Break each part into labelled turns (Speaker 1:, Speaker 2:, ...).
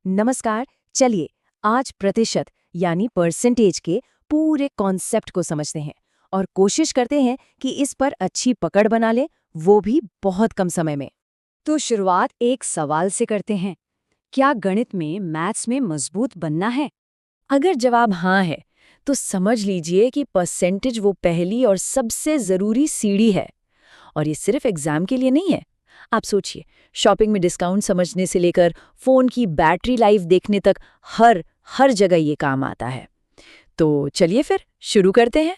Speaker 1: नमस्कार। चलिए आज प्रतिशत यानी परसेंटेज के पूरे कॉन्सेप्ट को समझते हैं और कोशिश करते हैं कि इस पर अच्छी पकड़ बना ले, वो भी बहुत कम समय में।
Speaker 2: तो शुरुआत एक सवाल से करते हैं। क्या गणित में मैथ्स में मजबूत बनना है?
Speaker 1: अगर जवाब हाँ है तो समझ लीजिए कि परसेंटेज वो पहली और सबसे ज़रूरी सीढ़ी है। और ये सिर्फ एग्जाम के लिए नहीं है। आप सोचिए, शॉपिंग में डिस्काउंट समझने से लेकर फ़ोन की बैटरी लाइफ देखने तक हर हर जगह ये काम आता है। तो चलिए फिर शुरू करते हैं।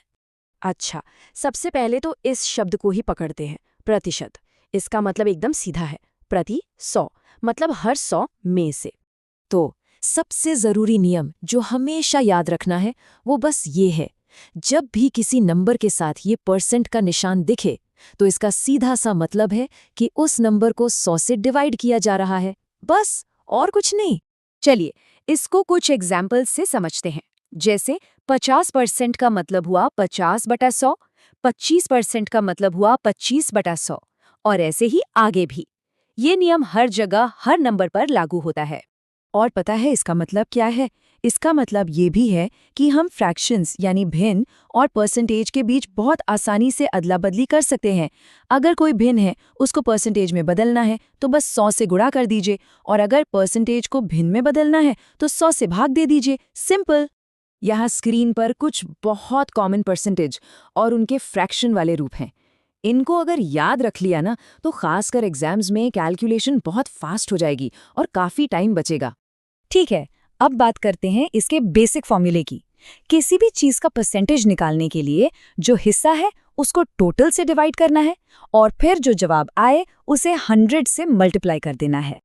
Speaker 2: अच्छा, सबसे पहले तो इस शब्द को ही पकड़ते हैं, प्रतिशत। इसका मतलब एकदम सीधा है, प्रति 100, मतलब हर 100 में से।
Speaker 1: तो सबसे ज़रूरी नियम जो हमेशा याद रखना है वो बस ये है, जब भी किसी नंबर के साथ ये परसेंट का निशान दिखे तो इसका सीधा सा मतलब है कि उस नंबर को 100 से डिवाइड किया जा रहा है, बस, और कुछ नहीं।
Speaker 2: चलिए, इसको कुछ एग्जाम्पल्स से समझते हैं। जैसे 50% का मतलब हुआ 50/100, 25% का मतलब हुआ 25/100, और ऐसे ही आगे भी। ये नियम हर जगह हर नंबर पर लागू होता है।
Speaker 1: और पता है इसका मतलब क्या है? इसका मतलब ये भी है कि हम फ्रैक्शंस यानी भिन्न और परसेंटेज के बीच बहुत आसानी से अदला बदली कर सकते हैं। अगर कोई भिन्न है, उसको परसेंटेज में बदलना है तो बस 100 से गुणा कर दीजिए, और अगर परसेंटेज को भिन्न में बदलना है तो 100 से भाग दे दीजिए। सिंपल। यहाँ स्क्रीन पर कुछ बहुत कॉमन परसेंटेज और उनके फ्रैक्शन वाले रूप हैं। इनको अगर याद रख लिया ना तो खासकर एग्जाम्स में कैलकुलेशन बहुत फास्ट हो जाएगी और काफ़ी टाइम बचेगा।
Speaker 2: ठीक है, अब बात करते हैं इसके बेसिक फॉर्मूले की। किसी भी चीज का परसेंटेज निकालने के लिए जो हिस्सा है उसको टोटल से डिवाइड करना है, और फिर जो जवाब आए उसे 100 से मल्टीप्लाई कर देना है।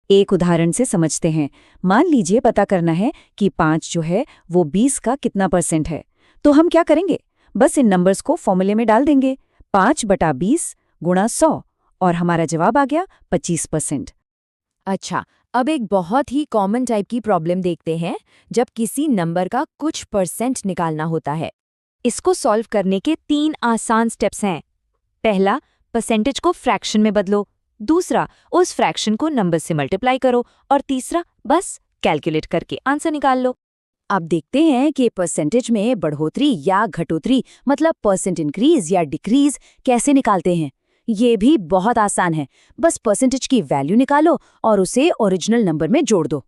Speaker 2: एक उदाहरण से समझते हैं। मान लीजिए पता करना है कि 5 जो है वो 20 का कितना परसेंट है। तो हम क्या करेंगे? बस इन नंबर्स को फॉर्मूले में डाल देंगे, 5/20 गुणा 100, और हमारा जवाब आ गया 25%।
Speaker 1: अच्छा, अब एक बहुत ही कॉमन टाइप की प्रॉब्लम देखते हैं, जब किसी नंबर का कुछ परसेंट निकालना होता है।
Speaker 2: इसको सॉल्व करने के 3 आसान स्टेप्स हैं। पहला, परसेंटेज को फ्रैक्शन में बदलो। दूसरा, उस फ्रैक्शन को नंबर से मल्टीप्लाई करो। और तीसरा, बस कैलकुलेट करके आंसर निकाल लो। अब देखते हैं कि परसेंटेज में बढ़ोतरी या घटोतरी, मतलब परसेंट इंक्रीज या डिक्रीज, कैसे निकालते हैं। ये भी बहुत आसान है। बस परसेंटेज की वैल्यू निकालो और उसे ओरिजिनल नंबर में जोड़ दो।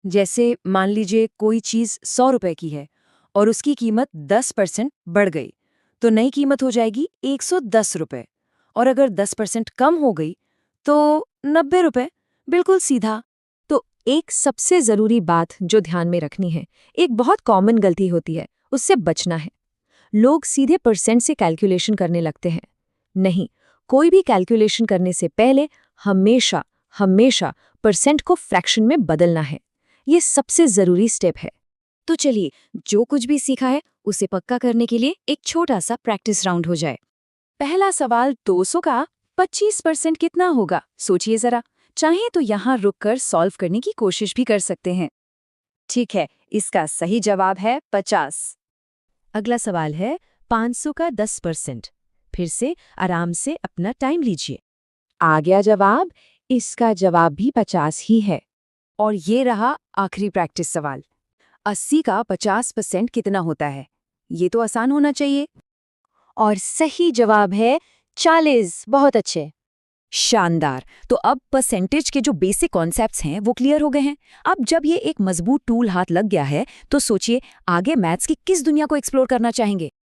Speaker 1: जैसे मान लीजिए कोई चीज़ 100 रुपए की है और उसकी कीमत 10% बढ़ गई, तो नई कीमत हो जाएगी 110 रुपए। और अगर 10% कम हो गई तो 90 रुपए। बिल्कुल सीधा। तो एक सबसे ज़रूरी बात जो ध्यान में रखनी है, एक बहुत कॉमन गलती होती है, उससे बचना है। लोग सीधे परसेंट से कैलकुलेशन करने लगते हैं। नहीं, कोई भी कैलकुलेशन करने से पहले हमेशा हमेशा परसेंट को फ्रैक्शन में बदलना है। ये सबसे ज़रूरी स्टेप है।
Speaker 2: तो चलिए, जो कुछ भी सीखा है उसे पक्का करने के लिए एक छोटा सा प्रैक्टिस राउंड हो जाए। पहला सवाल, 200 का 25% कितना होगा? सोचिए जरा। चाहे तो यहाँ रुककर सॉल्व करने की कोशिश भी कर सकते हैं। ठीक है, इसका सही जवाब है 50।
Speaker 1: अगला सवाल है 500 का 10%। फिर से आराम से अपना टाइम लीजिए।
Speaker 2: आ गया जवाब। इसका जवाब भी 50 ही है।
Speaker 1: और ये रहा आखिरी प्रैक्टिस सवाल, 80 का 50% कितना होता है? ये तो आसान होना चाहिए।
Speaker 2: और सही जवाब है 40। बहुत अच्छे।
Speaker 1: शानदार। तो अब परसेंटेज के जो बेसिक कॉन्सेप्ट्स हैं वो क्लियर हो गए हैं। अब जब ये एक मजबूत टूल हाथ लग गया है तो सोचिए आगे मैथ्स की किस दुनिया को एक्सप्लोर करना चाहेंगे।